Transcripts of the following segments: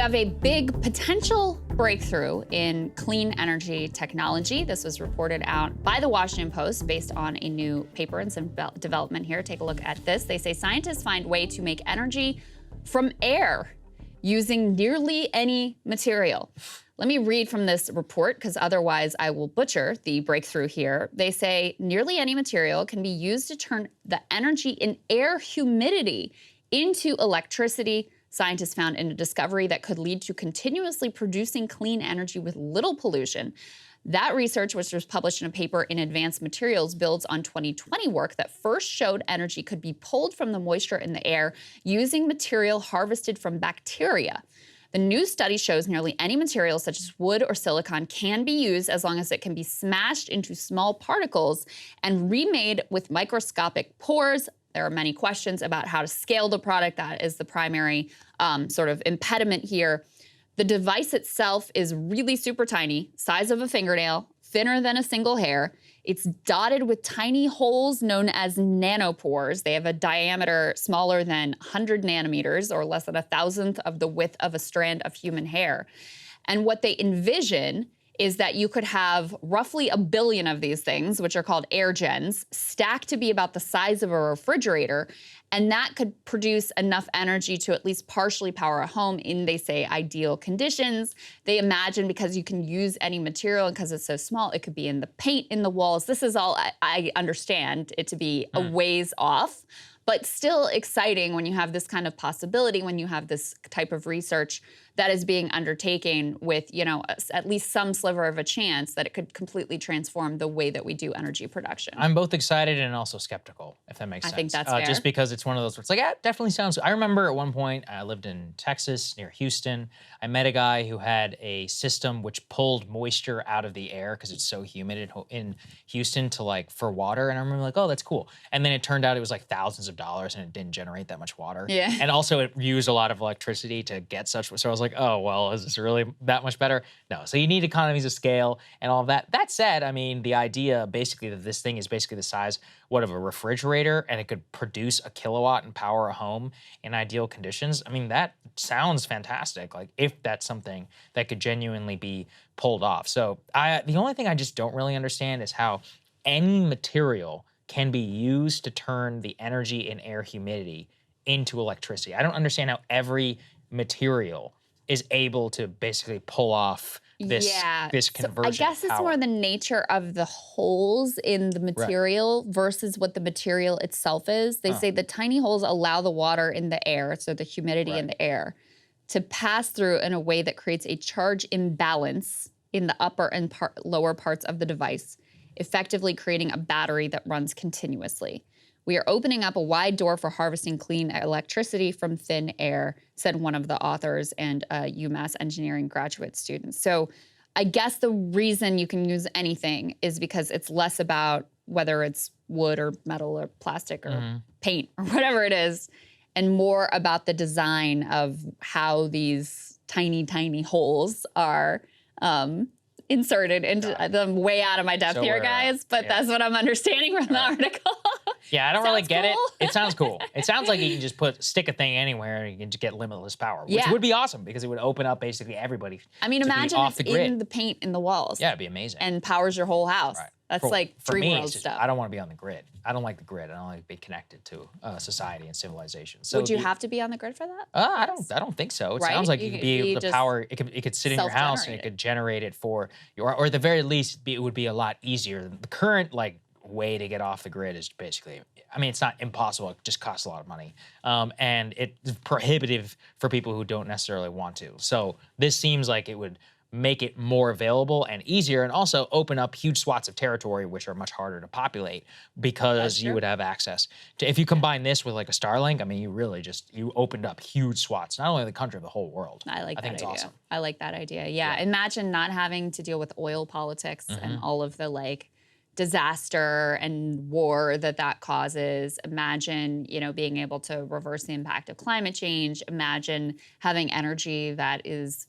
have a big potential breakthrough in clean energy technology. This was reported out by the Washington Post based on a new paper and some development here. Take a look at this. They say scientists find way to make energy from air using nearly any material. Let me read from this report, because otherwise I will butcher the breakthrough here. They say nearly any material can be used to turn the energy in air humidity into electricity. Scientists found in a discovery that could lead to continuously producing clean energy with little pollution. That research, which was published in a paper in Advanced Materials, builds on 2020 work that first showed energy could be pulled from the moisture in the air using material harvested from bacteria. The new study shows nearly any material, such as wood or silicon, can be used as long as it can be smashed into small particles and remade with microscopic pores. There are many questions about how to scale the product. That is the primary sort of impediment here. The device itself is really super tiny, size of a fingernail, thinner than a single hair. It's dotted with tiny holes known as nanopores. They have a diameter smaller than 100 nanometers, or less than 1,000th of the width of a strand of human hair. And what they envision is that you could have roughly 1 billion of these things, which are called air gens, stacked to be about the size of a refrigerator, and that could produce enough energy to at least partially power a home in, they say, ideal conditions. They imagine, because you can use any material and because it's so small, it could be in the paint in the walls. This is all, I understand it to be a ways off, but still exciting when you have this kind of possibility, when you have this type of research that is being undertaken with, you know, at least some sliver of a chance that it could completely transform the way that we do energy production. I'm both excited and also skeptical, if that makes sense. I think that's fair. Just because it's one of those where it's like, yeah, it definitely sounds. I remember at one point, I lived in Texas near Houston. I met a guy who had a system which pulled moisture out of the air because it's so humid in Houston for water. And I remember like, oh, that's cool. And then it turned out it was like thousands of dollars and it didn't generate that much water. Yeah. And also it used a lot of electricity to get such, so I was like, oh, well, is this really that much better? No, so you need economies of scale and all of that. That said, I mean, the idea basically that this thing is basically the size, of a refrigerator, and it could produce a kilowatt and power a home in ideal conditions. I mean, that sounds fantastic. Like, if that's something that could genuinely be pulled off. So the only thing I just don't really understand is how any material can be used to turn the energy in air humidity into electricity. I don't understand how every material is able to basically pull off this conversion. So I guess it's more the nature of the holes in the material versus what the material itself is. They say the tiny holes allow the water in the air, so the humidity in the air, to pass through in a way that creates a charge imbalance in the upper and lower parts of the device, effectively creating a battery that runs continuously. We are opening up a wide door for harvesting clean electricity from thin air, said one of the authors and UMass engineering graduate students. So I guess the reason you can use anything is because it's less about whether it's wood or metal or plastic or paint or whatever it is, and more about the design of how these tiny, tiny holes are inserted into them. Way out of my depth here, guys, but that's what I'm understanding from the article. Yeah, I don't really get it. It sounds cool. It sounds like you can just stick a thing anywhere and you can just get limitless power, which would be awesome because it would open up basically everybody. I mean, imagine it's in the paint in the walls. Yeah, it'd be amazing. And powers your whole house. Right. That's like dream world stuff. I don't want to be on the grid. I don't like the grid. I don't like to be connected to society and civilization. So would you have to be on the grid for that? I don't think so. It sounds like you could be able to power. It could sit in your house and it could generate it for your, or at the very least, it would be a lot easier. The current way to get off the grid is basically, I mean, it's not impossible. It just costs a lot of money, and it's prohibitive for people who don't necessarily want to. So this seems like it would make it more available and easier, and also open up huge swaths of territory which are much harder to populate because you would have access to, if you combine this with like a Starlink, I mean, you really you opened up huge swaths, not only of the country, but the whole world. I think it's awesome. I like that idea. Yeah. Imagine not having to deal with oil politics and all of the disaster and war that causes. Imagine, being able to reverse the impact of climate change. Imagine having energy that is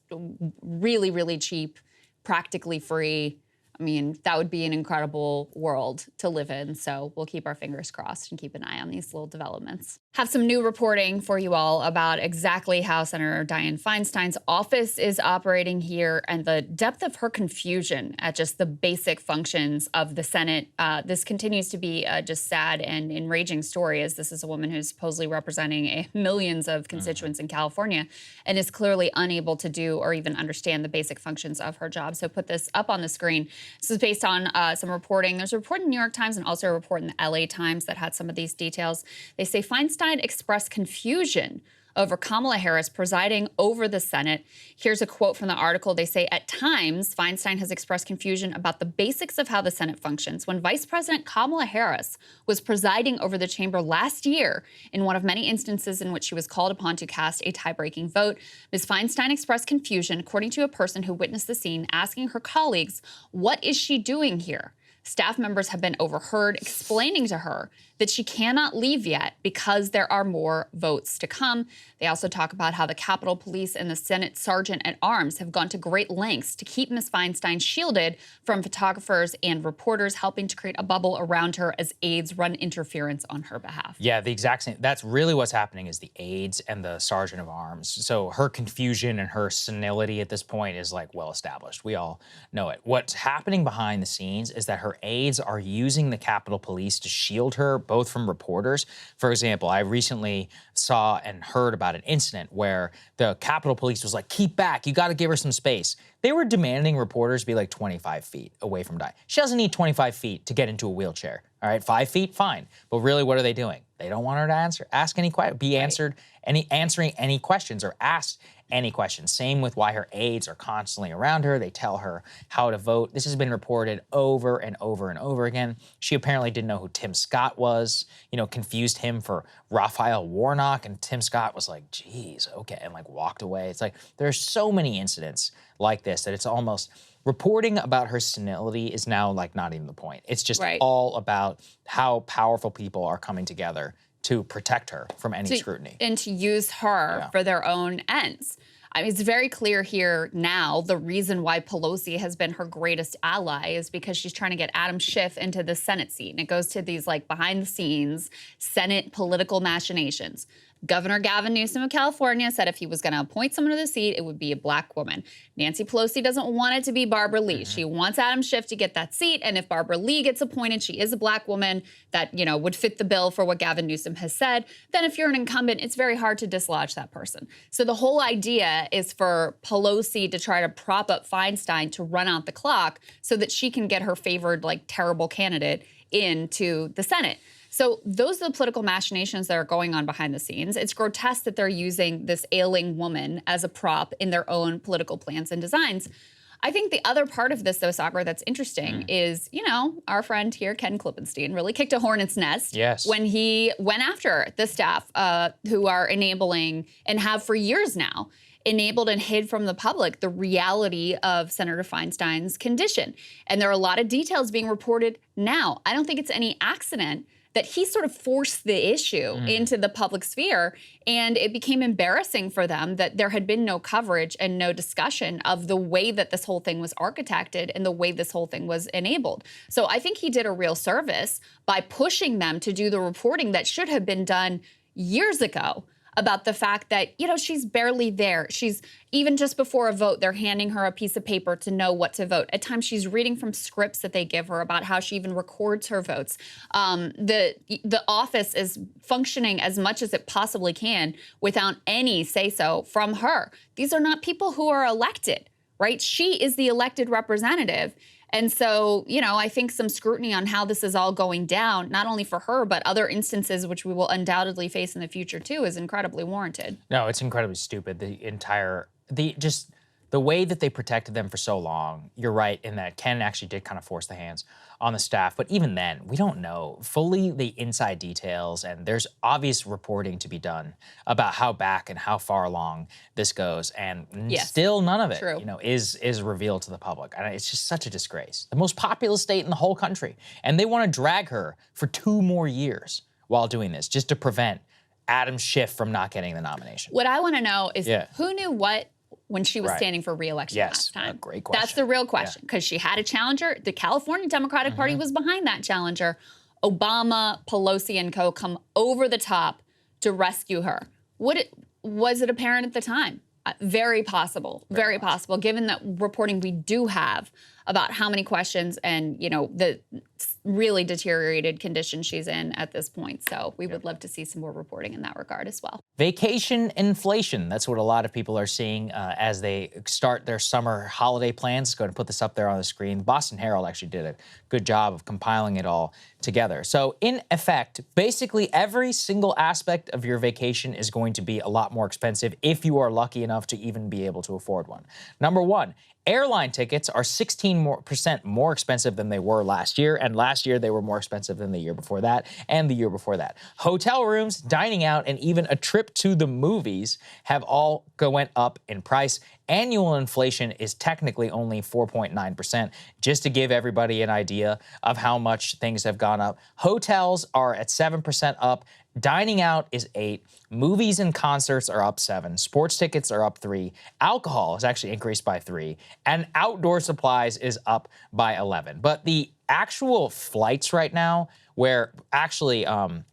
really, really cheap, practically free, I mean, that would be an incredible world to live in. So we'll keep our fingers crossed and keep an eye on these little developments. Have some new reporting for you all about exactly how Senator Dianne Feinstein's office is operating here and the depth of her confusion at just the basic functions of the Senate. This continues to be a just sad and enraging story, as this is a woman who's supposedly representing millions of constituents in California and is clearly unable to do or even understand the basic functions of her job. So put this up on the screen. This is based on some reporting. There's a report in the New York Times and also a report in the LA Times that had some of these details. They say Feinstein expressed confusion over Kamala Harris presiding over the Senate. Here's a quote from the article. They say, at times, Feinstein has expressed confusion about the basics of how the Senate functions. When Vice President Kamala Harris was presiding over the chamber last year, in one of many instances in which she was called upon to cast a tie-breaking vote, Ms. Feinstein expressed confusion, according to a person who witnessed the scene, asking her colleagues, what is she doing here? Staff members have been overheard explaining to her that she cannot leave yet because there are more votes to come. They also talk about how the Capitol Police and the Senate Sergeant at Arms have gone to great lengths to keep Ms. Feinstein shielded from photographers and reporters, helping to create a bubble around her as aides run interference on her behalf. Yeah, the exact same. That's really what's happening is the aides and the Sergeant of Arms. So her confusion and her senility at this point is like well established. We all know it. What's happening behind the scenes is that her aides are using the Capitol Police to shield her, both from reporters. For example, I recently saw and heard about an incident where the Capitol Police was like, keep back, you got to give her some space. They were demanding reporters be like 25 feet away from Dianne. She doesn't need 25 feet to get into a wheelchair. All right, 5 feet, fine. But really, what are they doing? They don't want her to ask any questions, answering any questions or asked any questions. Same with why her aides are constantly around her. They tell her how to vote. This has been reported over and over and over again. She apparently didn't know who Tim Scott was, confused him for Raphael Warnock. And Tim Scott was like, geez, okay, and like walked away. It's like there's so many incidents like this that it's almost reporting about her senility is now like not even the point. It's just all about how powerful people are coming together to protect her from any scrutiny. And to use her for their own ends. I mean, it's very clear here now the reason why Pelosi has been her greatest ally is because she's trying to get Adam Schiff into the Senate seat. And it goes to these like behind the scenes Senate political machinations. Governor Gavin Newsom of California said if he was going to appoint someone to the seat, it would be a black woman. Nancy Pelosi doesn't want it to be Barbara Lee. She wants Adam Schiff to get that seat. And if Barbara Lee gets appointed, she is a black woman that, would fit the bill for what Gavin Newsom has said. Then if you're an incumbent, it's very hard to dislodge that person. So the whole idea is for Pelosi to try to prop up Feinstein to run out the clock so that she can get her favored, like, terrible candidate into the Senate. So those are the political machinations that are going on behind the scenes. It's grotesque that they're using this ailing woman as a prop in their own political plans and designs. I think the other part of this, though, Saagar, that's interesting is, our friend here, Ken Klippenstein, really kicked a hornet's nest when he went after the staff who are enabling and have for years now enabled and hid from the public the reality of Senator Feinstein's condition. And there are a lot of details being reported now. I don't think it's any accident that he sort of forced the issue into the public sphere, and it became embarrassing for them that there had been no coverage and no discussion of the way that this whole thing was architected and the way this whole thing was enabled. So I think he did a real service by pushing them to do the reporting that should have been done years ago about the fact that, she's barely there. She's, even just before a vote, they're handing her a piece of paper to know what to vote. At times, she's reading from scripts that they give her about how she even records her votes. The office is functioning as much as it possibly can without any say-so from her. These are not people who are elected, right? She is the elected representative. And so, I think some scrutiny on how this is all going down, not only for her, but other instances, which we will undoubtedly face in the future, too, is incredibly warranted. No, it's incredibly stupid. The way that they protected them for so long, you're right in that Ken actually did kind of force the hands on the staff. But even then, we don't know fully the inside details, and there's obvious reporting to be done about how back and how far along this goes. And still none of it, is revealed to the public. And it's just such a disgrace. The most populous state in the whole country. And they want to drag her for 2 more years while doing this, just to prevent Adam Schiff from not getting the nomination. What I want to know is who knew what when she was Right. standing for re-election Yes, last time? a great question. That's the real question, because she had a challenger. The California Democratic Party was behind that challenger. Obama, Pelosi, and co. come over the top to rescue her. Was it apparent at the time? Very possible. Very possible, given that reporting we do have about how many questions and, the really deteriorated condition she's in at this point. So we would love to see some more reporting in that regard as well. Vacation inflation. That's what a lot of people are seeing as they start their summer holiday plans. Go ahead and put this up there on the screen. Boston Herald actually did a good job of compiling it all together. So in effect, basically every single aspect of your vacation is going to be a lot more expensive if you are lucky enough to even be able to afford one. Number one, airline tickets are 16% more expensive than they were last year, and last year they were more expensive than the year before that and the year before that. Hotel rooms, dining out, and even a trip to the movies have all went up in price. Annual inflation is technically only 4.9%, just to give everybody an idea of how much things have gone up. Hotels are at 7% up. Dining out is 8%. Movies and concerts are up 7%. Sports tickets are up 3%. Alcohol has actually increased by 3%. And outdoor supplies is up by 11%. But the actual flights right now, where actually on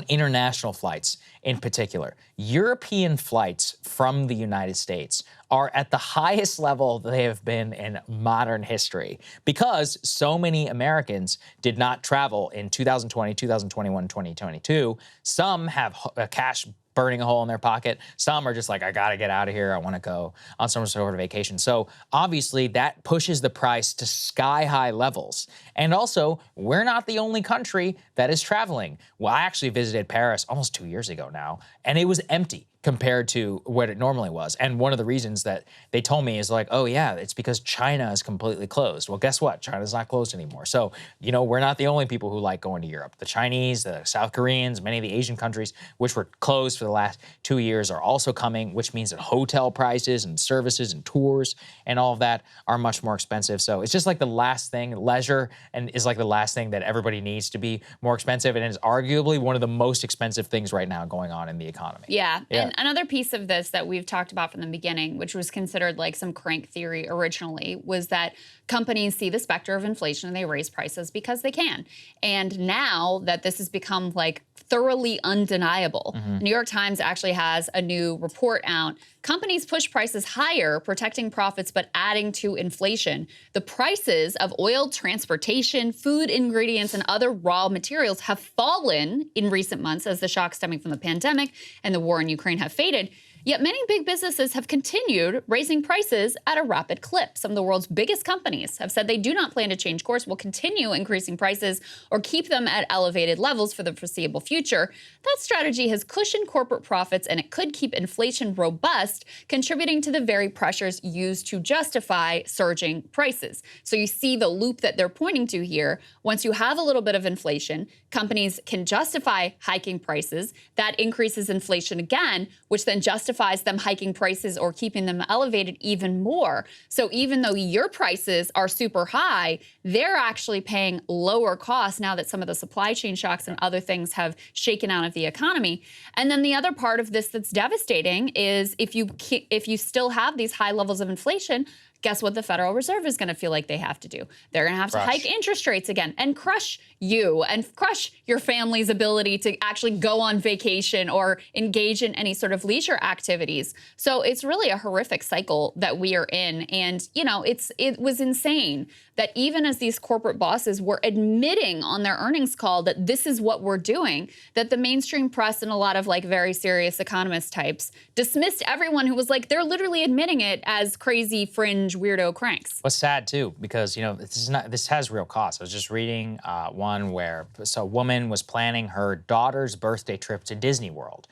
international flights in particular, European flights from the United States are at the highest level they have been in modern history because so many Americans did not travel in 2020, 2021, 2022. Some have cash burning a hole in their pocket. Some are just like, I gotta get out of here. I wanna go on some sort of vacation. So obviously that pushes the price to sky high levels. And also, we're not the only country that is traveling. Well, I actually visited Paris almost 2 years ago now, and it was empty compared to what it normally was. And one of the reasons that they told me is like, oh yeah, it's because China is completely closed. Well, guess what? China's not closed anymore. So, we're not the only people who like going to Europe. The Chinese, the South Koreans, many of the Asian countries, which were closed for the last 2 years, are also coming, which means that hotel prices and services and tours and all of that are much more expensive. So it's just like the last thing, leisure, and is like the last thing that everybody needs to be more expensive. And it is arguably one of the most expensive things right now going on in the economy. Yeah. And another piece of this that we've talked about from the beginning, which was considered like some crank theory originally, was that companies see the specter of inflation and they raise prices because they can. And now that this has become like thoroughly undeniable, the New York Times actually has a new report out. Companies push prices higher, protecting profits, but adding to inflation. The prices of oil, transportation, food ingredients, and other raw materials have fallen in recent months as the shock stemming from the pandemic and the war in Ukraine have faded. Yet many big businesses have continued raising prices at a rapid clip. Some of the world's biggest companies have said they do not plan to change course, will continue increasing prices or keep them at elevated levels for the foreseeable future. That strategy has cushioned corporate profits and it could keep inflation robust, contributing to the very pressures used to justify surging prices. So you see the loop that they're pointing to here. Once you have a little bit of inflation, companies can justify hiking prices. That increases inflation again, which then justifies them hiking prices or keeping them elevated even more. So even though your prices are super high, they're actually paying lower costs now that some of the supply chain shocks and other things have shaken out of the economy. And then the other part of this that's devastating is if you still have these high levels of inflation, guess what the Federal Reserve is going to feel like they have to do? They're going to have to hike interest rates again and crush you and crush your family's ability to actually go on vacation or engage in any sort of leisure activities. So it's really a horrific cycle that we are in. And, it was insane that even as these corporate bosses were admitting on their earnings call that this is what we're doing, that the mainstream press and a lot of like very serious economist types dismissed everyone who was like, they're literally admitting it as crazy fringe weirdo cranks. What's sad too, because this has real costs. I was just reading one where a woman was planning her daughter's birthday trip to Disney World.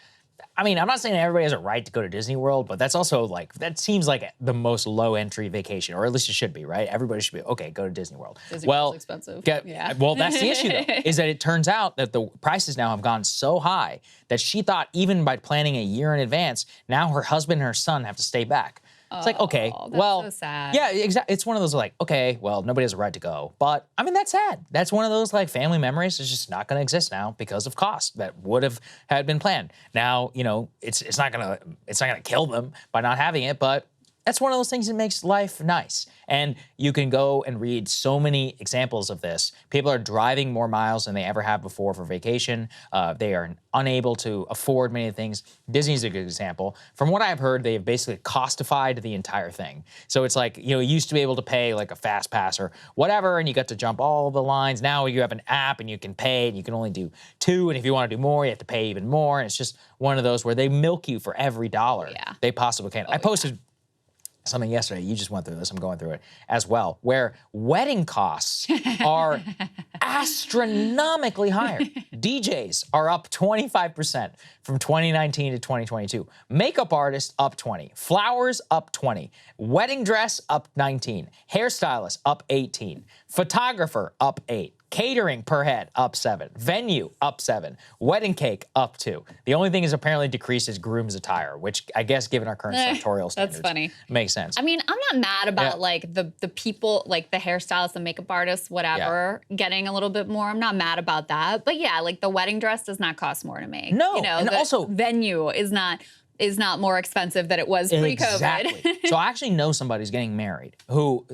I mean, I'm not saying everybody has a right to go to Disney World, but that's also that seems like the most low entry vacation, or at least it should be, right? Everybody should be, okay, go to Disney World. Disney World's expensive. Well, that's the issue though, is that it turns out that the prices now have gone so high that she thought even by planning a year in advance, now her husband and her son have to stay back. It's like, okay, that's well, so sad. yeah, exactly. It's one of those like, okay, well, nobody has a right to go. But I mean, that's sad. That's one of those like family memories that's just not going to exist now because of cost that would have had been planned. Now, you know, it's not gonna kill them by not having it, but that's one of those things that makes life nice. And you can go and read so many examples of this. People are driving more miles than they ever have before for vacation. They are unable to afford many things. Disney's a good example. From what I've heard, they have basically costified the entire thing. So it's like, you know, you used to be able to pay like a fast pass or whatever, and you got to jump all the lines. Now you have an app and you can pay, and you can only do 2. And if you want to do more, you have to pay even more. And it's just one of those where they milk you for every dollar they possibly can. I posted something yesterday, you just went through this, I'm going through it as well, where wedding costs are astronomically higher. DJs are up 25% from 2019 to 2022. Makeup artists up 20. Flowers up 20. Wedding dress up 19. Hairstylist up 18. Photographer up 8. Catering per head up 7. Venue up 7. Wedding cake up 2. The only thing is apparently decreased is groom's attire, which I guess given our current sartorial standards, that's funny. Makes sense. I mean, I'm not mad about like the people, like the hairstylists, the makeup artists, whatever, getting a little bit more. I'm not mad about that. But yeah, like the wedding dress does not cost more to make. No, you know, and the also venue is not more expensive than it was pre-COVID. Exactly. So I actually know somebody who's getting married who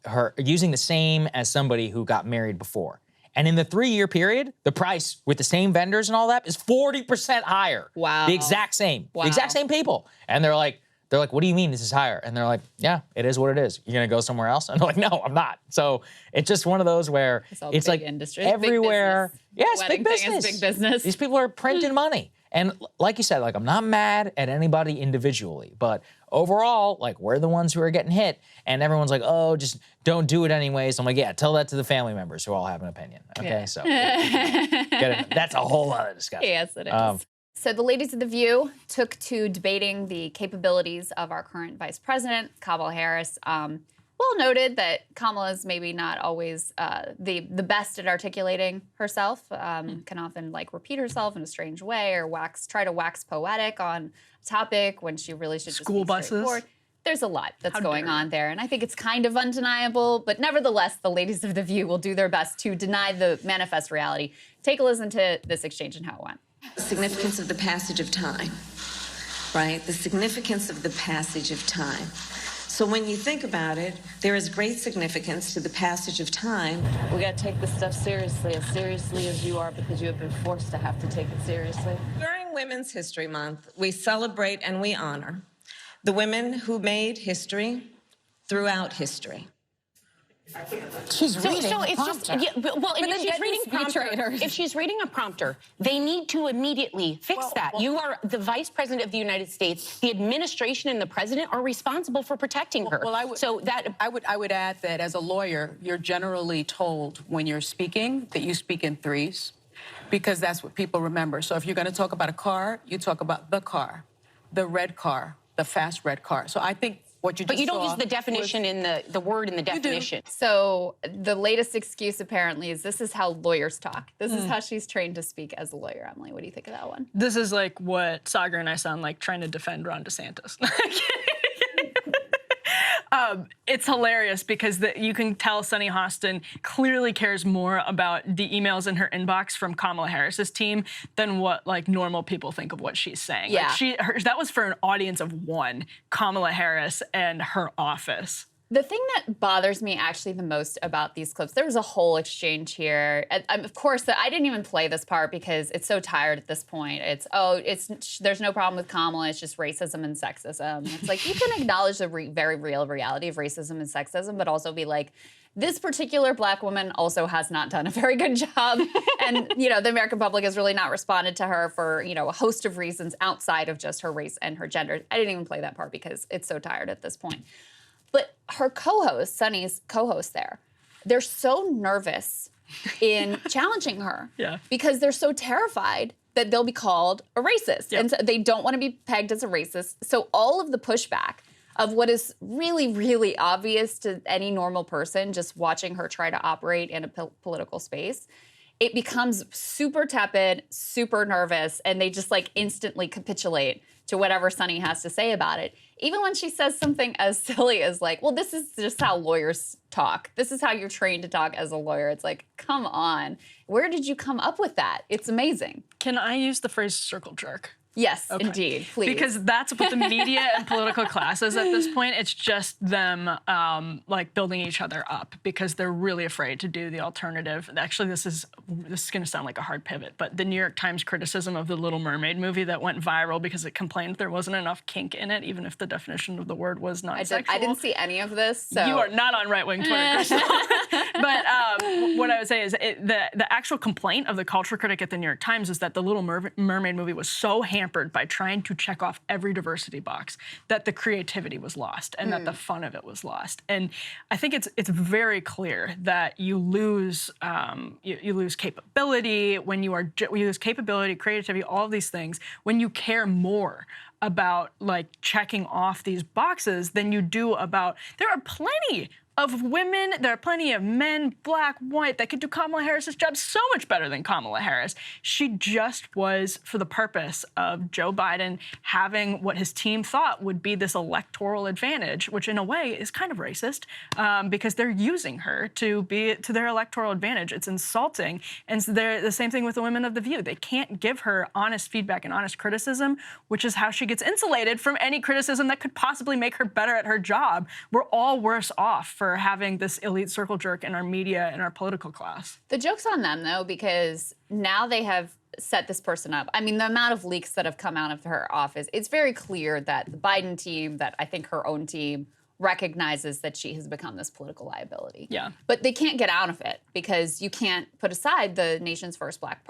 her using the same as somebody who got married before. And in the 3-year period, the price with the same vendors and all that is 40% higher. Wow. The exact same. Wow. The exact same people. And they're like, what do you mean this is higher? And they're like, yeah, it is what it is. You're gonna go somewhere else? And they're like, no, I'm not. So it's just one of those where it's like industry. Everywhere. Big Yes, big business. Thing is big business. These people are printing money. And like you said, like I'm not mad at anybody individually, but overall, like we're the ones who are getting hit, and everyone's like, oh, just don't do it anyways. I'm like, yeah, tell that to the family members who all have an opinion. Okay, so that's a whole other discussion. Yes, it is. So the ladies of The View took to debating the capabilities of our current vice president, Kamala Harris. Well noted that Kamala's maybe not always the best at articulating herself, can often like repeat herself in a strange way or try to wax poetic on a topic when she really should just be straightforward. There's a lot that's going on there, and I think it's kind of undeniable, but nevertheless, the ladies of The View will do their best to deny the manifest reality. Take a listen to this exchange and how it went. The significance of the passage of time, right? The significance of the passage of time. So when you think about it, there is great significance to the passage of time. We got to take this stuff seriously as you are, because you have been forced to have to take it seriously. During Women's History Month, we celebrate and we honor the women who made history throughout history. She's reading a prompter. If she's reading a prompter, they need to immediately fix that. You are the vice president of the United States. The administration and the president are responsible for protecting her. I would add that as a lawyer, you're generally told when you're speaking that you speak in threes, because that's what people remember. So if you're going to talk about a car, you talk about the car, the red car, the fast red car. So I think what you just But you don't saw use the definition in the word in the definition. So the latest excuse apparently is this is how lawyers talk. This is how she's trained to speak as a lawyer. Emily, what do you think of that one? This is like what Sagar and I sound like trying to defend Ron DeSantis. It's hilarious because you can tell Sunny Hostin clearly cares more about the emails in her inbox from Kamala Harris's team than what like normal people think of what she's saying. Yeah. Like that was for an audience of one, Kamala Harris and her office. The thing that bothers me actually the most about these clips, there was a whole exchange here. Of course, I didn't even play this part because it's so tired at this point. There's no problem with Kamala, it's just racism and sexism. It's like you can acknowledge the very real reality of racism and sexism, but also be like, this particular black woman also has not done a very good job. And, you know, the American public has really not responded to her for, you know, a host of reasons outside of just her race and her gender. I didn't even play that part because it's so tired at this point. But her co-host, Sunny's co-host there, they're so nervous in challenging her because they're so terrified that they'll be called a racist. Yep. And so they don't want to be pegged as a racist. So all of the pushback of what is really, really obvious to any normal person just watching her try to operate in a political space, it becomes super tepid, super nervous, and they just like instantly capitulate to whatever Sunny has to say about it. Even when she says something as silly as like, well, this is just how lawyers talk. This is how you're trained to talk as a lawyer. It's like, come on. Where did you come up with that? It's amazing. Can I use the phrase circle jerk? Yes, indeed, please. Because that's what the media and political class is at this point. It's just them like building each other up because they're really afraid to do the alternative. Actually, this is going to sound like a hard pivot, but the New York Times criticism of the Little Mermaid movie that went viral because it complained there wasn't enough kink in it, even if the definition of the word was not sexual. I didn't see any of this. So. You are not on right-wing Twitter, Crystal. But what I would say is the actual complaint of the culture critic at the New York Times is that the Little Mermaid movie was so hampered by trying to check off every diversity box that the creativity was lost and that the fun of it was lost. And I think it's very clear that you lose capability when you lose capability, creativity, all of these things when you care more about like checking off these boxes than you do about there are plenty of women, there are plenty of men, black, white, that could do Kamala Harris's job so much better than Kamala Harris. She just was for the purpose of Joe Biden having what his team thought would be this electoral advantage, which in a way is kind of racist because they're using her to be to their electoral advantage. It's insulting. And so they're the same thing with the women of The View. They can't give her honest feedback and honest criticism, which is how she gets insulated from any criticism that could possibly make her better at her job. We're all worse off for having this elite circle jerk in our media and our political class. The joke's on them, though, because now they have set this person up. I mean, the amount of leaks that have come out of her office, it's very clear that the Biden team, that I think her own team, recognizes that she has become this political liability. Yeah. But they can't get out of it because you can't put aside the nation's first black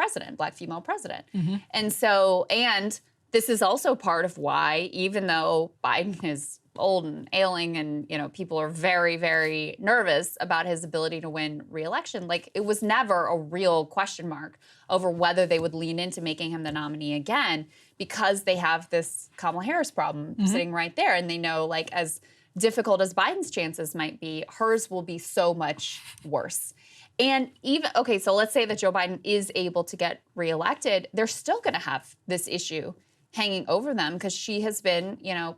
female president. And this is also part of why, even though Biden is old and ailing and, you know, people are very, very nervous about his ability to win re-election, like it was never a real question mark over whether they would lean into making him the nominee again because they have this Kamala Harris problem sitting right there. And they know, like, as difficult as Biden's chances might be, hers will be so much worse. And even, okay, so let's say that Joe Biden is able to get reelected, they're still going to have this issue hanging over them because she has been, you know,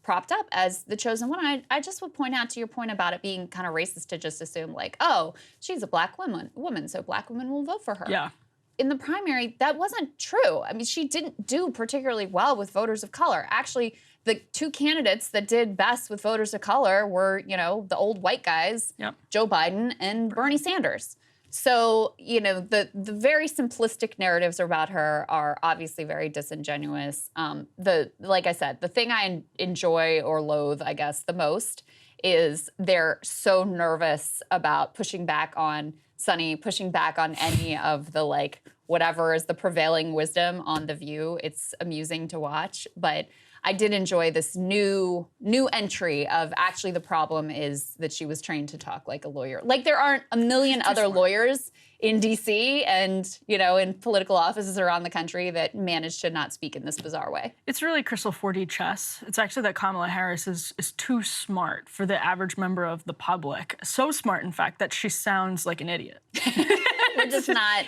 propped up as the chosen one. I just would point out to your point about it being kind of racist to just assume like, oh, she's a black woman, so black women will vote for her. Yeah. In the primary, that wasn't true. I mean, she didn't do particularly well with voters of color. Actually, the two candidates that did best with voters of color were, you know, the old white guys, Joe Biden and Bernie Sanders. So, you know, the very simplistic narratives about her are obviously very disingenuous. Like I said, the thing I enjoy or loathe, I guess, the most is they're so nervous about pushing back on Sunny, pushing back on any of the, like, whatever is the prevailing wisdom on The View. It's amusing to watch, but I did enjoy this new entry of actually the problem is that she was trained to talk like a lawyer. Like there aren't a million other lawyers in D.C. and, you know, in political offices around the country that manage to not speak in this bizarre way. It's really Crystal 4D chess. It's actually that Kamala Harris is too smart for the average member of the public. So smart, in fact, that she sounds like an idiot.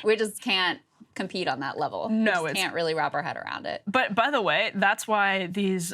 We just can't compete on that level. No, we can't really wrap our head around it. But by the way, that's why these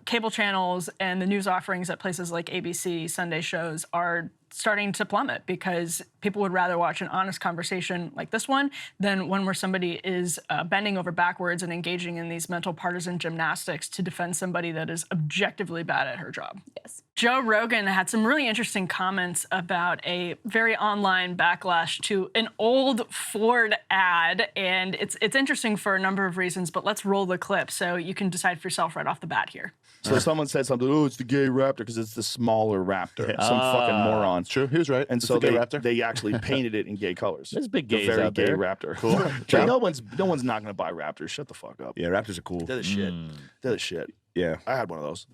cable channels and the news offerings at places like ABC, Sunday shows are starting to plummet because people would rather watch an honest conversation like this one than one where somebody is bending over backwards and engaging in these mental partisan gymnastics to defend somebody that is objectively bad at her job. Yes. Joe Rogan had some really interesting comments about a very online backlash to an old Ford ad, and it's interesting for a number of reasons, but let's roll the clip so you can decide for yourself right off the bat here. So someone said something, oh, it's the gay raptor because it's the smaller raptor. Some fucking moron. True, he was right. And It's so the gay raptor. they actually painted it in gay colors. There's big The gays very out gay there. raptor. Cool. But no one's not gonna buy raptors. Shut the fuck up. Yeah, raptors are cool. They're the shit. They're the shit. Yeah. I had one of those.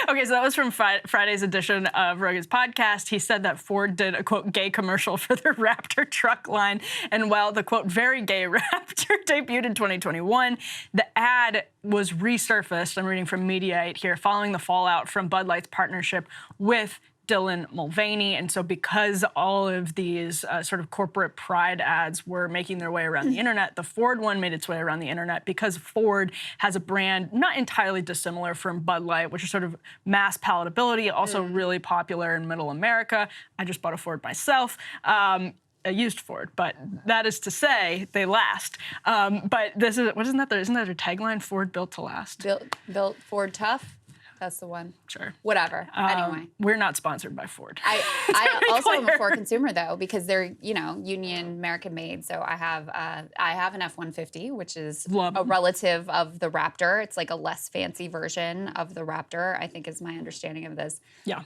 Okay, so that was from Friday's edition of Rogan's podcast. He said that Ford did a, quote, gay commercial for their Raptor truck line. And while the, quote, very gay Raptor debuted in 2021, the ad was resurfaced, I'm reading from Mediaite here, following the fallout from Bud Light's partnership with Dylan Mulvaney. And so because all of these sort of corporate pride ads were making their way around the internet, the Ford one made its way around the internet because Ford has a brand not entirely dissimilar from Bud Light, which is sort of mass palatability, also really popular in middle America. I just bought a Ford myself. A used Ford, but that is to say they last. But this is, isn't that their tagline, Ford built to last? Built Ford tough. That's the one. Sure. Whatever. Anyway. We're not sponsored by Ford. I also am a Ford consumer though, because they're, union American made. So I have an F-150, which is a relative of the Raptor. It's like a less fancy version of the Raptor, I think is my understanding of this. Yeah.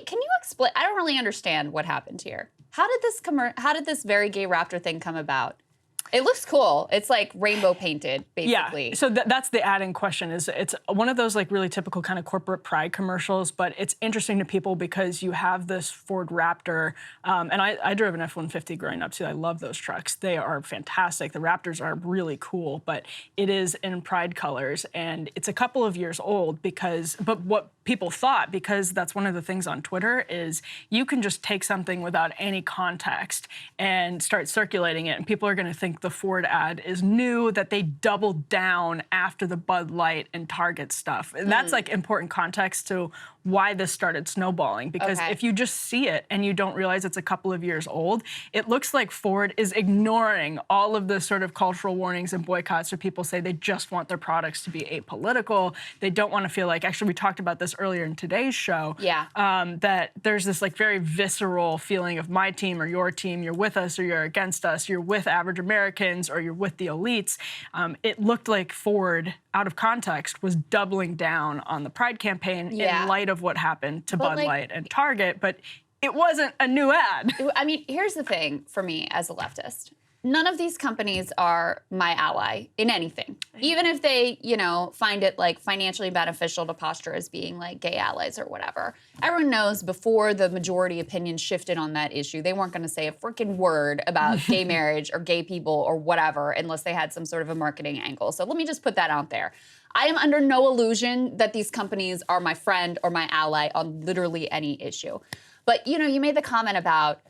Can you explain? I don't really understand what happened here. How did this very gay Raptor thing come about? It looks cool. It's like rainbow painted, basically. Yeah. So that's the adding question. It's one of those like really typical kind of corporate pride commercials, but it's interesting to people because you have this Ford Raptor, and I drove an F-150 growing up too. I love those trucks. They are fantastic. The Raptors are really cool, but it is in pride colors, and it's a couple of years old but what people thought, because that's one of the things on Twitter, is you can just take something without any context and start circulating it, and people are going to think the Ford ad is new, that they doubled down after the Bud Light and Target stuff. And that's like important context to why this started snowballing, because if you just see it and you don't realize it's a couple of years old, it looks like Ford is ignoring all of the sort of cultural warnings and boycotts where people say they just want their products to be apolitical. They don't want to feel like, actually we talked about this earlier in today's show, that there's this like very visceral feeling of my team or your team, you're with us or you're against us, you're with average Americans or you're with the elites. It looked like Ford, out of context, was doubling down on the Pride campaign in light of what happened to Bud Light and Target, but it wasn't a new ad. I mean, here's the thing for me as a leftist. None of these companies are my ally in anything. Even if they, find it like financially beneficial to posture as being like gay allies or whatever. Everyone knows before the majority opinion shifted on that issue, they weren't going to say a freaking word about gay marriage or gay people or whatever unless they had some sort of a marketing angle. So let me just put that out there. I am under no illusion that these companies are my friend or my ally on literally any issue. But, you made the comment about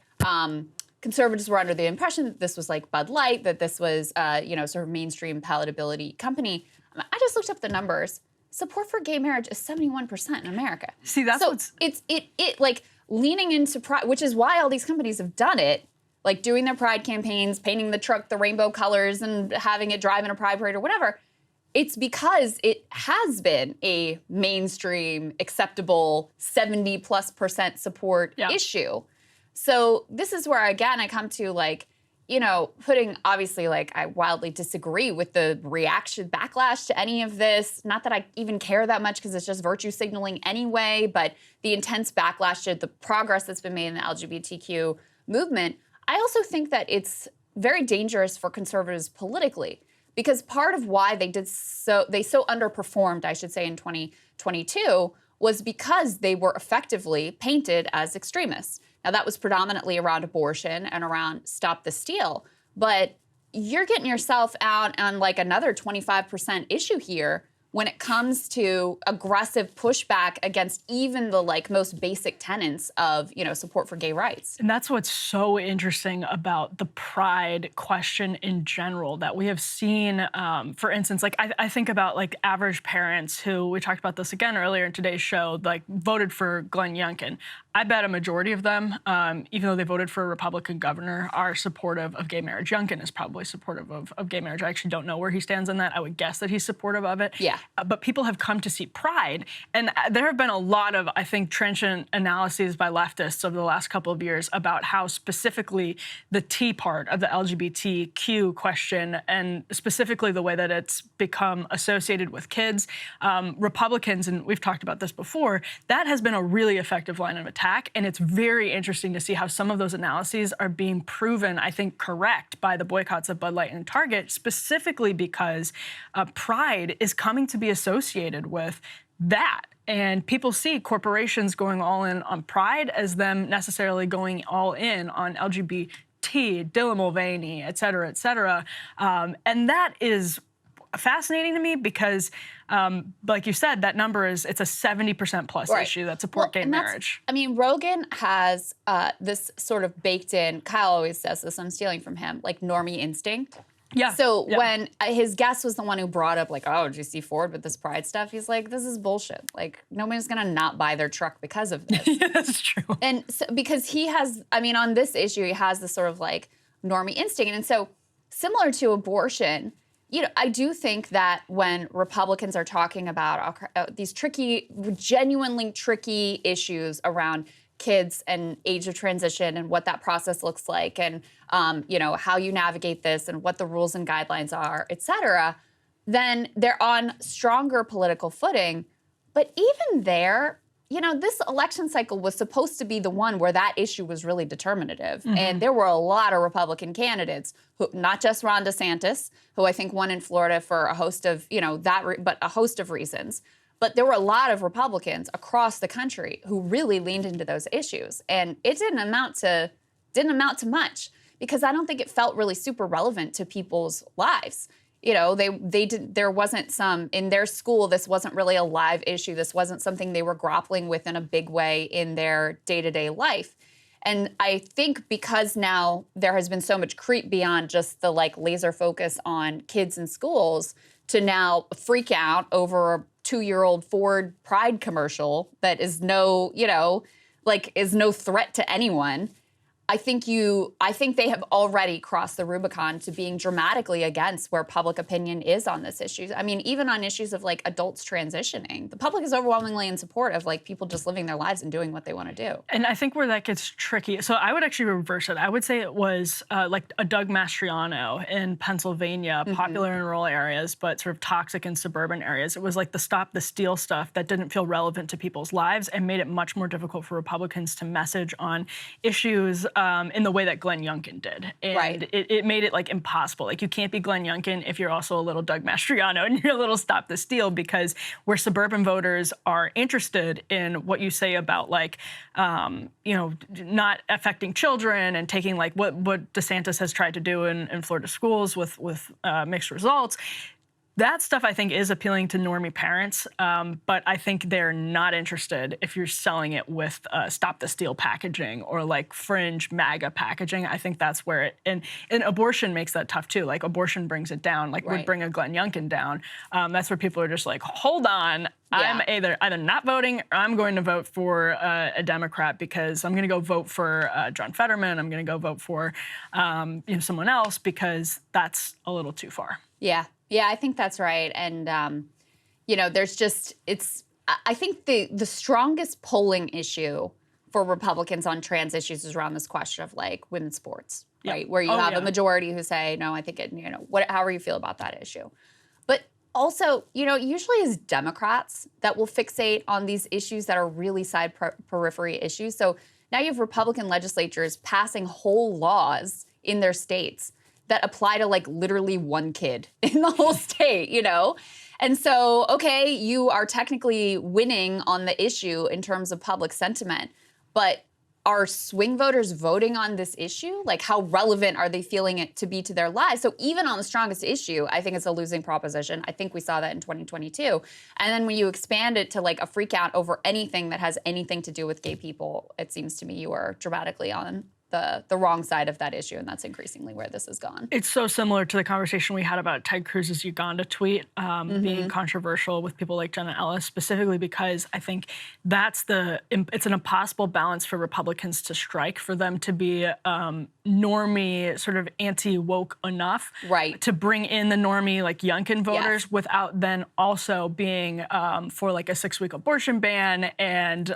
conservatives were under the impression that this was like Bud Light, that this was, sort of mainstream palatability company. I just looked up the numbers. Support for gay marriage is 71% in America. See, that's what's... It like leaning into pride, which is why all these companies have done it, like doing their pride campaigns, painting the truck the rainbow colors and having it drive in a pride parade or whatever. It's because it has been a mainstream, acceptable 70+% support issue. So this is where, again, I come to putting, obviously, I wildly disagree with the backlash to any of this. Not that I even care that much because it's just virtue signaling anyway, but the intense backlash to the progress that's been made in the LGBTQ movement. I also think that it's very dangerous for conservatives politically. Because part of why they so underperformed, I should say, in 2022 was because they were effectively painted as extremists. Now, that was predominantly around abortion and around Stop the Steal. But you're getting yourself out on another 25% issue here when it comes to aggressive pushback against even the most basic tenets of support for gay rights. And that's what's so interesting about the pride question in general, that we have seen, for instance, I think about average parents who, we talked about this again earlier in today's show, voted for Glenn Youngkin. I bet a majority of them, even though they voted for a Republican governor, are supportive of gay marriage. Youngkin is probably supportive of gay marriage. I actually don't know where he stands on that. I would guess that he's supportive of it. Yeah. But people have come to see pride. And there have been a lot of, I think, trenchant analyses by leftists over the last couple of years about how specifically the T part of the LGBTQ question, and specifically the way that it's become associated with kids, Republicans, and we've talked about this before, that has been a really effective line of attack. And it's very interesting to see how some of those analyses are being proven, I think, correct by the boycotts of Bud Light and Target, specifically because pride is coming to be associated with that. And people see corporations going all in on pride as them necessarily going all in on LGBT, Dylan Mulvaney, et cetera, et cetera. And that is fascinating to me because, like you said, that number it's a 70% plus issue that support gay marriage. I mean, Rogan has this sort of baked in, Kyle always says this, I'm stealing from him, like normie instinct. Yeah. So when his guest was the one who brought up like, oh, did you see Ford with this pride stuff? He's like, this is bullshit. Like nobody's gonna not buy their truck because of this. Yeah, that's true. And so, because he has, I mean, on this issue, he has this sort of like normie instinct. And so similar to abortion, you know, I do think that when Republicans are talking about these tricky, genuinely tricky issues around kids and age of transition and what that process looks like and, you know, how you navigate this and what the rules and guidelines are, et cetera, then they're on stronger political footing. But even there, you know, this election cycle was supposed to be the one where that issue was really determinative. And there were a lot of Republican candidates, who, not just Ron DeSantis, who I think won in Florida for a host of, you know, but a host of reasons. But there were a lot of Republicans across the country who really leaned into those issues. And it didn't amount to much because I don't think it felt really super relevant to people's lives. You know, there wasn't some, in their school, this wasn't really a live issue. This wasn't something they were grappling with in a big way in their day-to-day life. And I think because now there has been so much creep beyond just the like laser focus on kids in schools to now freak out over a 2-year-old Ford Pride commercial that is no, you know, like is no threat to anyone. I think they have already crossed the Rubicon to being dramatically against where public opinion is on this issue. I mean, even on issues of like adults transitioning, the public is overwhelmingly in support of like people just living their lives and doing what they want to do. And I think where that gets tricky, so I would actually reverse it. I would say it was like a Doug Mastriano in Pennsylvania, popular in rural areas, but sort of toxic in suburban areas. It was like the Stop the Steal stuff that didn't feel relevant to people's lives and made it much more difficult for Republicans to message on issues in the way that Glenn Youngkin did. And it made it like impossible. Like you can't be Glenn Youngkin if you're also a little Doug Mastriano and you're a little Stop the Steal, because where suburban voters are interested in what you say about like, you know, not affecting children and taking like what DeSantis has tried to do in Florida schools with mixed results. That stuff, I think, is appealing to normie parents, but I think they're not interested if you're selling it with Stop the Steal packaging or like fringe MAGA packaging. I think that's where it, and abortion makes that tough too. Like abortion brings it down, like would bring a Glenn Youngkin down. That's where people are just like, hold on, I'm either not voting or I'm going to vote for a Democrat because I'm going to go vote for John Fetterman. I'm going to go vote for you know, someone else because that's a little too far. Yeah, I think that's right. And, you know, there's just, I think the strongest polling issue for Republicans on trans issues is around this question of like women's sports, right? Where you have a majority who say, no, I think it, you know, however you feel about that issue. But also, you know, usually it's Democrats that will fixate on these issues that are really side periphery issues. So now you have Republican legislatures passing whole laws in their states that apply to like literally one kid in the whole state, you know? And so, okay, you are technically winning on the issue in terms of public sentiment, but are swing voters voting on this issue? Like how relevant are they feeling it to be to their lives? So even on the strongest issue, I think it's a losing proposition. I think we saw that in 2022. And then when you expand it to like a freak out over anything that has anything to do with gay people, it seems to me you are dramatically on the wrong side of that issue, and that's increasingly where this has gone. It's so similar to the conversation we had about Ted Cruz's Uganda tweet being controversial with people like Jenna Ellis, specifically because I think it's an impossible balance for Republicans to strike, for them to be normie, sort of anti-woke enough to bring in the normie, like Youngkin voters, without then also being for like a 6-week abortion ban and,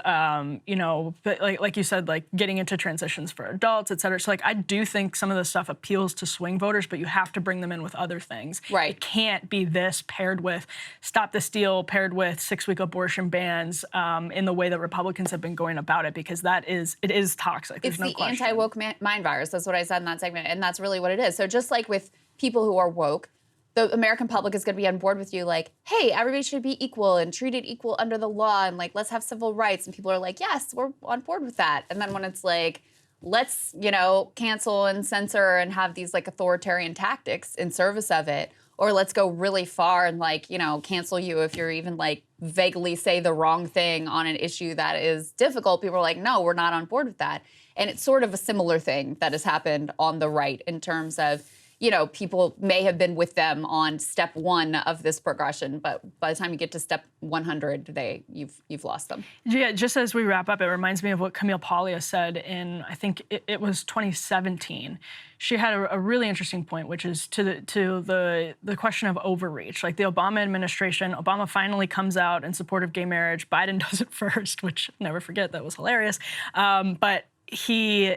you know, like you said, like getting into transitions for adults, et cetera. So like, I do think some of this stuff appeals to swing voters, but you have to bring them in with other things. It can't be this paired with Stop the Steal, paired with 6-week abortion bans in the way that Republicans have been going about it, because it is toxic. There's no question. It's the anti-woke mind virus. That's what I said in that segment, and that's really what it is. So just like with people who are woke, the American public is going to be on board with you like, hey, everybody should be equal and treated equal under the law, and like, let's have civil rights. And people are like, yes, we're on board with that. And then when it's like, let's, you know, cancel and censor and have these like authoritarian tactics in service of it, or let's go really far and like, you know, cancel you if you're even like vaguely say the wrong thing on an issue that is difficult. People are like, no, we're not on board with that. And it's sort of a similar thing that has happened on the right in terms of, you know, people may have been with them on step 1 of this progression, but by the time you get to step 100, you've lost them. Yeah, just as we wrap up, it reminds me of what Camille Paglia said in, I think it was 2017. She had a really interesting point, which is to the question of overreach. Like the Obama administration, Obama finally comes out in support of gay marriage. Biden does it first, which never forget, that was hilarious. But he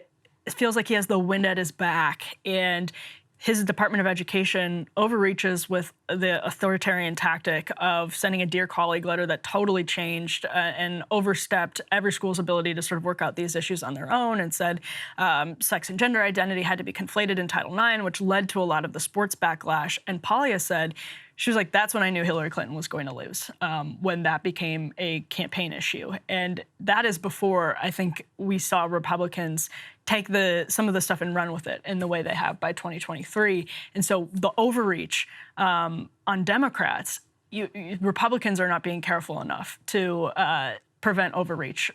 feels like he has the wind at his back, and his Department of Education overreaches with the authoritarian tactic of sending a Dear Colleague letter that totally changed and overstepped every school's ability to sort of work out these issues on their own, and said sex and gender identity had to be conflated in Title IX, which led to a lot of the sports backlash. And Paglia said, she was like, that's when I knew Hillary Clinton was going to lose, when that became a campaign issue. And that is before I think we saw Republicans take some of the stuff and run with it in the way they have by 2023. And so the overreach on Democrats, Republicans are not being careful enough to prevent overreach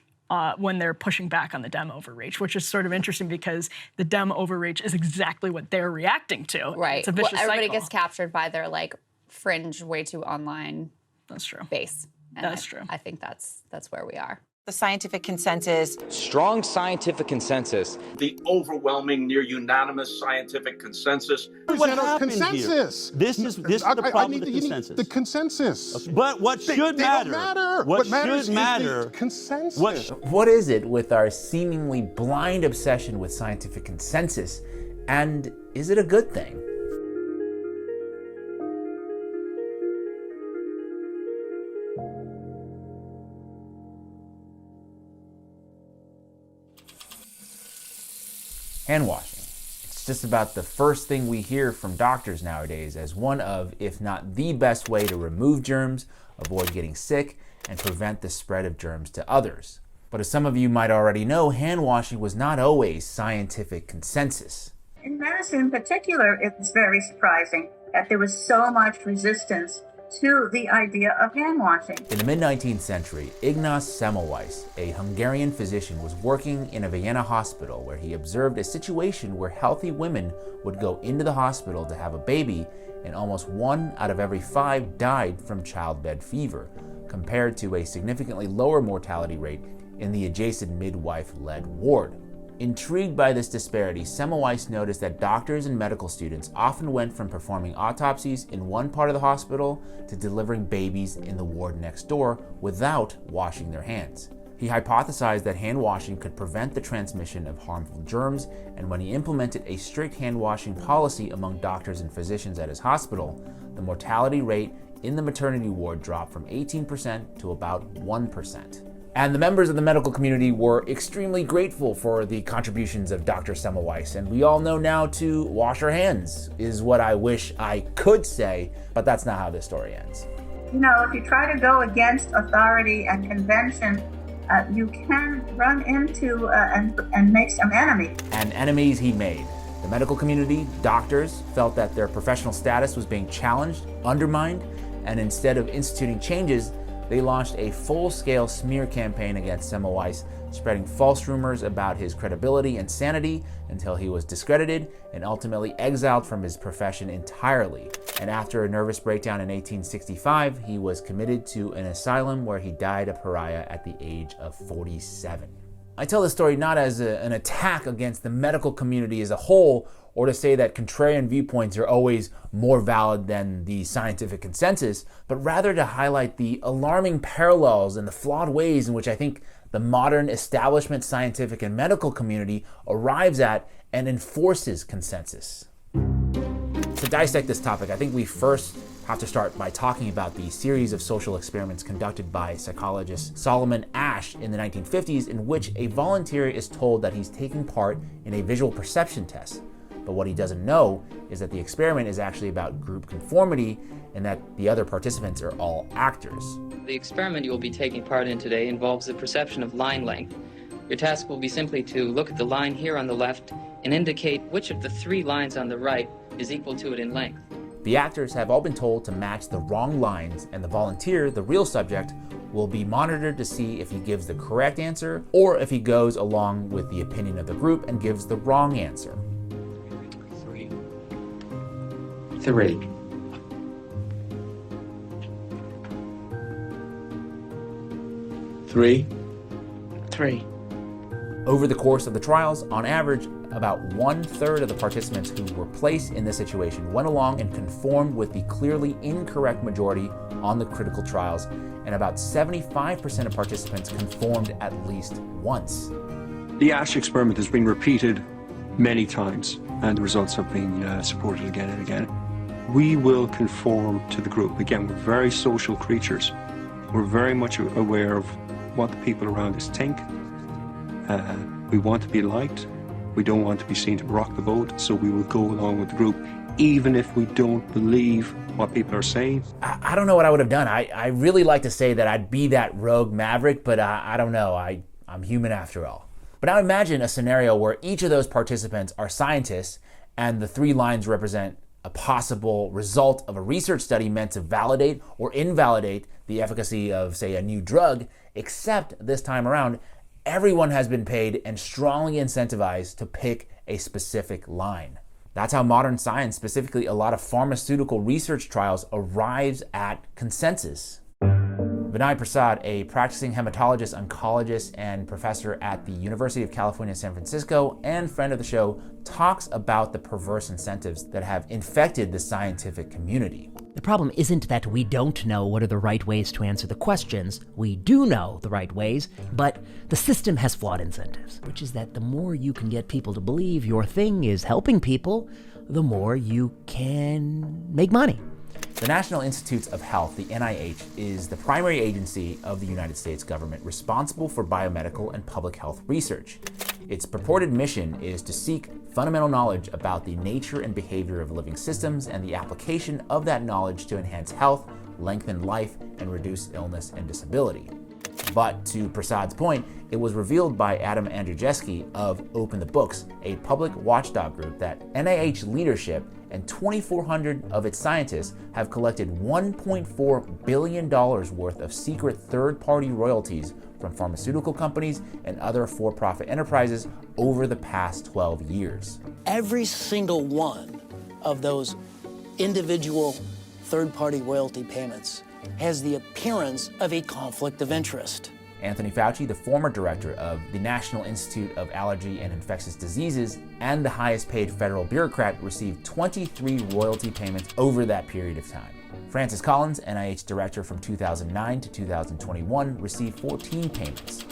when they're pushing back on the Dem overreach, which is sort of interesting because the Dem overreach is exactly what they're reacting to. Right. It's a vicious everybody cycle. gets captured by their like fringe, way too online. That's true. Base. And That's true. I think that's where we are. The scientific consensus. Strong scientific consensus. The overwhelming, near unanimous scientific consensus. What happened consensus. Here? This is the problem with the consensus. The consensus. Okay. But what should matter? Don't matter. What matters should matter? Is the consensus. What is it with our seemingly blind obsession with scientific consensus, and is it a good thing? Hand washing. It's just about the first thing we hear from doctors nowadays as one of, if not the best way to remove germs, avoid getting sick, and prevent the spread of germs to others. But as some of you might already know, hand washing was not always scientific consensus. In medicine in particular, it's very surprising that there was so much resistance to the idea of hand washing. In the mid-19th century, Ignaz Semmelweis, a Hungarian physician, was working in a Vienna hospital where he observed a situation where healthy women would go into the hospital to have a baby, and almost 1 out of every 5 died from childbed fever, compared to a significantly lower mortality rate in the adjacent midwife-led ward. Intrigued by this disparity, Semmelweis noticed that doctors and medical students often went from performing autopsies in one part of the hospital to delivering babies in the ward next door without washing their hands. He hypothesized that hand washing could prevent the transmission of harmful germs, and when he implemented a strict hand washing policy among doctors and physicians at his hospital, the mortality rate in the maternity ward dropped from 18% to about 1%. And the members of the medical community were extremely grateful for the contributions of Dr. Semmelweis, and we all know now to wash our hands, is what I wish I could say, but that's not how this story ends. You know, if you try to go against authority and convention, you can run into and make some enemies. And enemies he made. The medical community, doctors, felt that their professional status was being challenged, undermined, and instead of instituting changes, they launched a full-scale smear campaign against Semmelweis, spreading false rumors about his credibility and sanity until he was discredited and ultimately exiled from his profession entirely. And after a nervous breakdown in 1865, he was committed to an asylum where he died a pariah at the age of 47. I tell this story not as an attack against the medical community as a whole, or to say that contrarian viewpoints are always more valid than the scientific consensus, but rather to highlight the alarming parallels and the flawed ways in which I think the modern establishment scientific and medical community arrives at and enforces consensus. To dissect this topic, I think we first have to start by talking about the series of social experiments conducted by psychologist Solomon Asch in the 1950s, in which a volunteer is told that he's taking part in a visual perception test. But what he doesn't know is that the experiment is actually about group conformity and that the other participants are all actors. The experiment you will be taking part in today involves the perception of line length. Your task will be simply to look at the line here on the left and indicate which of the 3 lines on the right is equal to it in length. The actors have all been told to match the wrong lines, and the volunteer, the real subject, will be monitored to see if he gives the correct answer or if he goes along with the opinion of the group and gives the wrong answer. 3. 3. Over the course of the trials, on average, about 1/3 of the participants who were placed in this situation went along and conformed with the clearly incorrect majority on the critical trials, and about 75% of participants conformed at least once. The ASH experiment has been repeated many times, and the results have been supported again and again. We will conform to the group. Again, we're very social creatures. We're very much aware of what the people around us think. We want to be liked. We don't want to be seen to rock the boat, so we will go along with the group, even if we don't believe what people are saying. I don't know what I would have done. I really like to say that I'd be that rogue maverick, but I don't know. I'm human after all. But now imagine a scenario where each of those participants are scientists, and the 3 lines represent a possible result of a research study meant to validate or invalidate the efficacy of, say, a new drug, except this time around, everyone has been paid and strongly incentivized to pick a specific line. That's how modern science, specifically a lot of pharmaceutical research trials, arrives at consensus. Vinay Prasad, a practicing hematologist, oncologist, and professor at the University of California, San Francisco, and friend of the show, talks about the perverse incentives that have infected the scientific community. The problem isn't that we don't know what are the right ways to answer the questions. We do know the right ways, but the system has flawed incentives, which is that the more you can get people to believe your thing is helping people, the more you can make money. The National Institutes of Health, the NIH, is the primary agency of the United States government responsible for biomedical and public health research. Its purported mission is to seek fundamental knowledge about the nature and behavior of living systems and the application of that knowledge to enhance health, lengthen life, and reduce illness and disability. But to Prasad's point, it was revealed by Adam Andrzejewski of Open the Books, a public watchdog group, that NIH leadership and 2,400 of its scientists have collected $1.4 billion worth of secret third-party royalties from pharmaceutical companies and other for-profit enterprises over the past 12 years. Every single one of those individual third-party royalty payments has the appearance of a conflict of interest. Anthony Fauci, the former director of the National Institute of Allergy and Infectious Diseases and the highest paid federal bureaucrat, received 23 royalty payments over that period of time. Francis Collins, NIH director from 2009 to 2021, received 14 payments.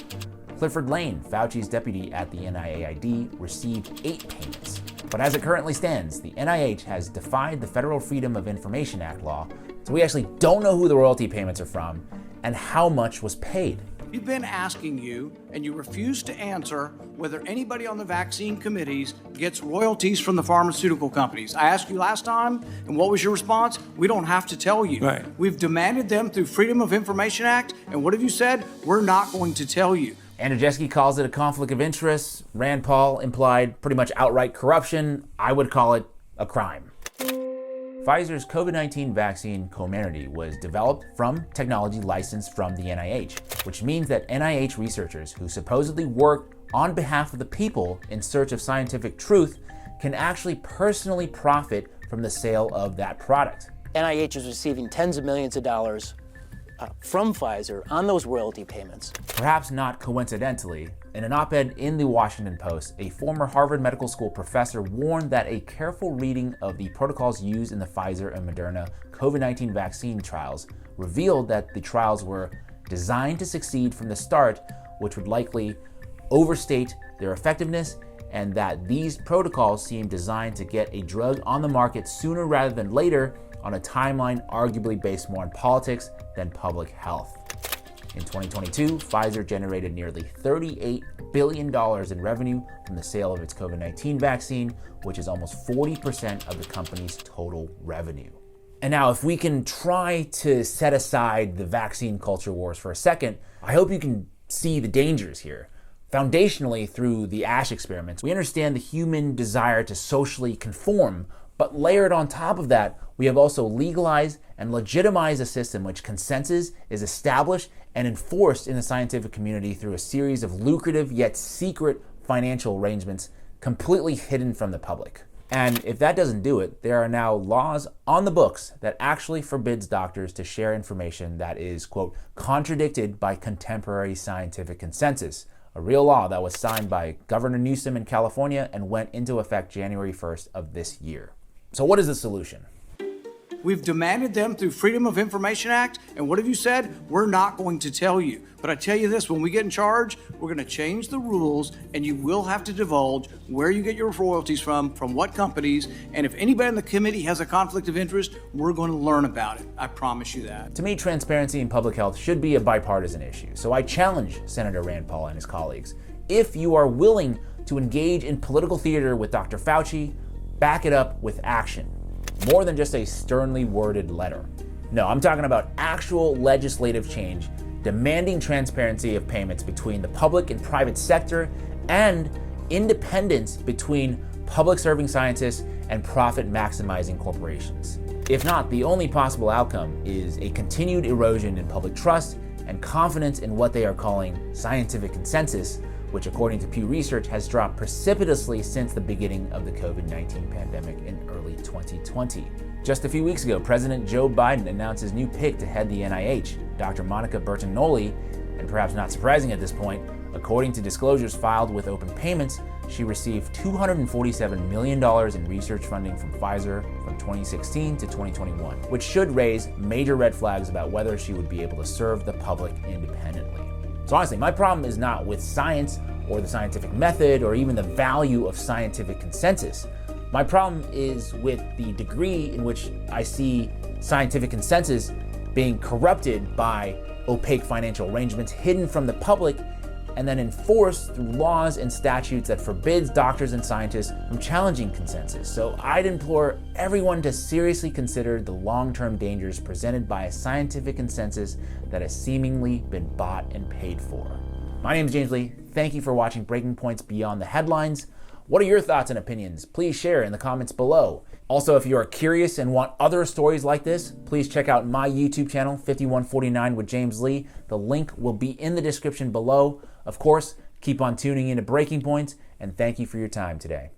Clifford Lane, Fauci's deputy at the NIAID, received 8 payments. But as it currently stands, the NIH has defied the Federal Freedom of Information Act law, so we actually don't know who the royalty payments are from and how much was paid. We've been asking you, and you refuse to answer, whether anybody on the vaccine committees gets royalties from the pharmaceutical companies. I asked you last time, and what was your response? We don't have to tell you. Right. We've demanded them through Freedom of Information Act, and what have you said? We're not going to tell you. Andrzejewski calls it a conflict of interest. Rand Paul implied pretty much outright corruption. I would call it a crime. Pfizer's COVID-19 vaccine Comirnaty was developed from technology licensed from the NIH, which means that NIH researchers who supposedly work on behalf of the people in search of scientific truth can actually personally profit from the sale of that product. NIH is receiving tens of millions of dollars from Pfizer on those royalty payments. Perhaps not coincidentally, in an op-ed in the Washington Post, a former Harvard Medical School professor warned that a careful reading of the protocols used in the Pfizer and Moderna COVID-19 vaccine trials revealed that the trials were designed to succeed from the start, which would likely overstate their effectiveness, and that these protocols seem designed to get a drug on the market sooner rather than later on a timeline arguably based more on politics than public health. In 2022, Pfizer generated nearly $38 billion in revenue from the sale of its COVID-19 vaccine, which is almost 40% of the company's total revenue. And now, if we can try to set aside the vaccine culture wars for a second, I hope you can see the dangers here. Foundationally, through the ASH experiments, we understand the human desire to socially conform, But layered on top of that, we have also legalized and legitimized a system which consensus is established and enforced in the scientific community through a series of lucrative yet secret financial arrangements completely hidden from the public. And if that doesn't do it, there are now laws on the books that actually forbids doctors to share information that is, quote, contradicted by contemporary scientific consensus. A real law that was signed by Governor Newsom in California and went into effect January 1st of this year. So what is the solution? We've demanded them through Freedom of Information Act, and what have you said? We're not going to tell you. But I tell you this, when we get in charge, we're going to change the rules, and you will have to divulge where you get your royalties from what companies, and if anybody in the committee has a conflict of interest, we're going to learn about it. I promise you that. To me, transparency in public health should be a bipartisan issue, so I challenge Senator Rand Paul and his colleagues. If you are willing to engage in political theater with Dr. Fauci, back it up with action. More than just a sternly worded letter. No, I'm talking about actual legislative change demanding transparency of payments between the public and private sector and independence between public serving scientists and profit maximizing corporations. If not, the only possible outcome is a continued erosion in public trust and confidence in what they are calling scientific consensus, which according to Pew Research has dropped precipitously since the beginning of the COVID-19 pandemic in early 2020. Just a few weeks ago, President Joe Biden announced his new pick to head the NIH, Dr. Monica Bertagnolli, and perhaps not surprising at this point, according to disclosures filed with Open Payments, she received $247 million in research funding from Pfizer from 2016 to 2021, which should raise major red flags about whether she would be able to serve the public independently. So honestly, my problem is not with science or the scientific method or even the value of scientific consensus. My problem is with the degree in which I see scientific consensus being corrupted by opaque financial arrangements hidden from the public and then enforced through laws and statutes that forbids doctors and scientists from challenging consensus. So I'd implore everyone to seriously consider the long-term dangers presented by a scientific consensus that has seemingly been bought and paid for. My name is James Lee. Thank you for watching Breaking Points Beyond the Headlines. What are your thoughts and opinions? Please share in the comments below. Also, if you are curious and want other stories like this, please check out my YouTube channel, 5149 with James Lee. The link will be in the description below. Of course, keep on tuning into Breaking Points, and thank you for your time today.